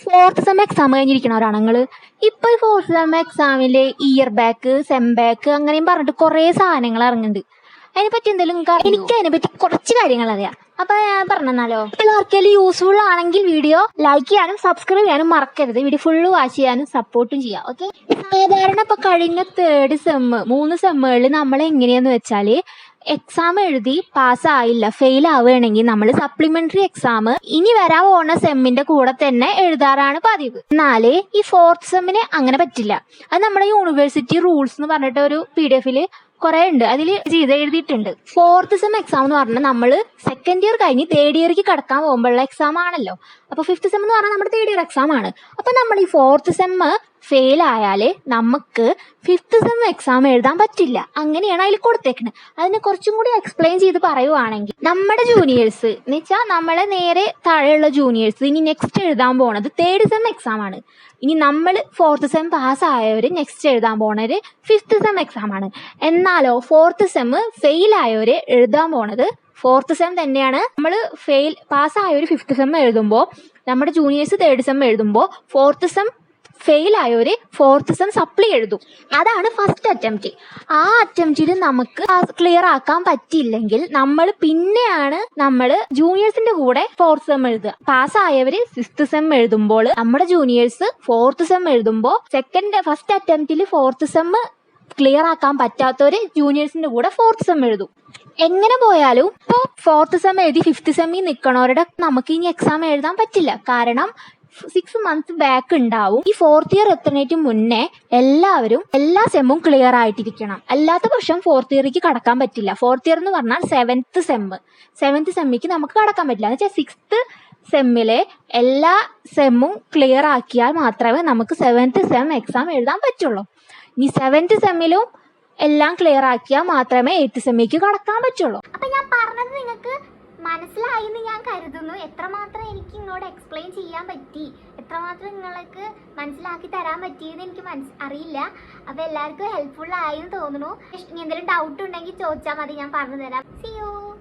Fourth sem exam കഴിഞ്ഞിരിക്കണവരാണ് നിങ്ങൾ. ഇപ്പൊ ഈ ഫോർത്ത് സെം എക്സാമില് ഇയർ ബാക്ക്, സെം ബാക്ക് അങ്ങനെയും പറഞ്ഞിട്ട് കുറെ സാധനങ്ങൾ ഇറങ്ങുന്നുണ്ട്. അതിനെപ്പറ്റി എന്തെങ്കിലും എനിക്ക് അതിനെപ്പറ്റി കുറച്ച് കാര്യങ്ങൾ അറിയാം. അപ്പൊ ഞാൻ പറഞ്ഞാലോ, ആർക്കെങ്കിലും യൂസ്ഫുൾ ആണെങ്കിൽ വീഡിയോ ലൈക്ക് ചെയ്യാനും സബ്സ്ക്രൈബ് ചെയ്യാനും മറക്കരുത്. വീഡിയോ ഫുള്ള് വാച്ച് ചെയ്യാനും സപ്പോർട്ടും ചെയ്യാം. ഓക്കെ, സാധാരണ ഇപ്പൊ കഴിഞ്ഞ 3rd സെം 3 സെമ്മുകളിൽ നമ്മൾ എങ്ങനെയാന്ന് വെച്ചാല് എക്സാം എഴുതി പാസ്സായില്ല, ഫെയിൽ ആവുകയാണെങ്കിൽ നമ്മൾ സപ്ലിമെന്ററി എക്സാം ഇനി വരാൻ പോകുന്ന സെമ്മിന്റെ കൂടെ തന്നെ എഴുതാറാണ് പതിവ്. എന്നാല് ഈ ഫോർത്ത് സെമ്മിന് അങ്ങനെ പറ്റില്ല. അത് നമ്മുടെ യൂണിവേഴ്സിറ്റി റൂൾസ് എന്ന് പറഞ്ഞിട്ട് ഒരു PDF കുറെ ഉണ്ട്, അതിൽ എഴുതിയിട്ടുണ്ട്. ഫോർത്ത് സെം എക്സാം എന്ന് പറഞ്ഞാൽ നമ്മൾ സെക്കൻഡ് ഇയർ കഴിഞ്ഞ് 3rd ഇയർക്ക് കടക്കാൻ പോകുമ്പോഴുള്ള എക്സാം ആണല്ലോ. അപ്പൊ 5th സെം എന്ന് പറഞ്ഞാൽ നമ്മുടെ 3rd ഇയർ എക്സാം ആണ്. അപ്പൊ നമ്മൾ ഈ ഫോർത്ത് സെം ഫെയിൽ ആയാല് നമുക്ക് 5th സെം എക്സാം എഴുതാൻ പറ്റില്ല. അങ്ങനെയാണ് അതിൽ കൊടുത്തേക്കുന്നത്. അതിനെ കുറച്ചും കൂടി എക്സ്പ്ലെയിൻ ചെയ്ത് പറയുവാണെങ്കിൽ, നമ്മുടെ ജൂനിയേഴ്സ് എന്ന് വെച്ചാൽ നമ്മളെ നേരെ താഴെയുള്ള ജൂനിയേഴ്സ് ഇനി നെക്സ്റ്റ് എഴുതാൻ പോണത് 3rd സെം എക്സാം ആണ്. ഇനി നമ്മൾ ഫോർത്ത് സെം പാസ്സായവർ നെക്സ്റ്റ് എഴുതാൻ പോണത് 5th സെം എക്സാം ആണ്. എന്നാലോ ഫോർത്ത് സെം ഫെയിൽ ആയവര് എഴുതാൻ പോണത് ഫോർത്ത് സെം തന്നെയാണ്. നമ്മൾ പാസ്സായവർ 5th സെം എഴുതുമ്പോൾ, നമ്മുടെ ജൂനിയേഴ്സ് 3rd സെം എഴുതുമ്പോൾ, ഫോർത്ത് സെം ഫെയിൽ ആയവര് ഫോർത്ത് സെം സപ്ലി എഴുതും. അതാണ് ഫസ്റ്റ് അറ്റംപ്റ്റ്. ആ അറ്റംപ്റ്റിൽ നമുക്ക് ക്ലിയർ ആക്കാൻ പറ്റിയില്ലെങ്കിൽ പിന്നെയാണ് നമ്മൾ ജൂനിയേഴ്സിന്റെ കൂടെ ഫോർത്ത് സെം എഴുതുക. പാസ്സായവര് 5th സെം എഴുതുമ്പോൾ, നമ്മുടെ ജൂനിയേഴ്സ് ഫോർത്ത് സെം എഴുതുമ്പോൾ ഫസ്റ്റ് അറ്റംപ്റ്റിൽ ഫോർത്ത് സെം ക്ലിയർ ആക്കാൻ പറ്റാത്തവര് ജൂനിയേഴ്സിന്റെ കൂടെ ഫോർത്ത് സെം എഴുതും. എങ്ങനെ പോയാലും ഇപ്പോൾ ഫോർത്ത് സെം എഴുതി 5th സെമ്മിൽ നിൽക്കണവരുടെ നമുക്ക് ഇനി എക്സാം എഴുതാൻ പറ്റില്ല. കാരണം 6 മന്ത്സ് ബാക്ക് ഉണ്ടാവും. ഈ 4th ഇയർ എത്തുന്നതിന് മുന്നേ എല്ലാവരും എല്ലാ സെമ്മും ക്ലിയർ ആയിട്ടിരിക്കണം. അല്ലാത്ത പക്ഷം 4th ഇയറിലേക്ക് കടക്കാൻ പറ്റില്ല. 4th ഇയർ എന്ന് പറഞ്ഞാൽ 7th സെമ്മിക്ക് നമുക്ക് കടക്കാൻ പറ്റില്ല. എന്ന് വെച്ചാൽ 6th സെമ്മിലെ എല്ലാ സെമ്മും ക്ലിയർ ആക്കിയാൽ മാത്രമേ നമുക്ക് 7th സെം എക്സാം എഴുതാൻ പറ്റുള്ളൂ. ഇനി 7th സെമ്മിലും എല്ലാം ക്ലിയർ ആക്കിയാൽ മാത്രമേ 8th സെമ്മിലേക്ക് കടക്കാൻ പറ്റുള്ളൂ. അപ്പൊ ഞാൻ പറഞ്ഞത് നിങ്ങൾക്ക് മനസ്സിലായി എന്ന് ഞാൻ കരുതുന്നു. എത്രമാത്രം എനിക്ക് ഇങ്ങോട്ട് എക്സ്പ്ലെയിൻ ചെയ്യാൻ പറ്റി, എത്രമാത്രം നിങ്ങൾക്ക് മനസ്സിലാക്കി തരാൻ പറ്റിയെന്ന് എനിക്ക് അറിയില്ല. അപ്പോൾ എല്ലാവർക്കും ഹെൽപ്ഫുൾ ആയി എന്ന് തോന്നുന്നു. ഇനി എന്തെങ്കിലും ഡൗട്ട് ഉണ്ടെങ്കിൽ ചോദിച്ചാൽ മതി, ഞാൻ പറഞ്ഞു തരാം. See you.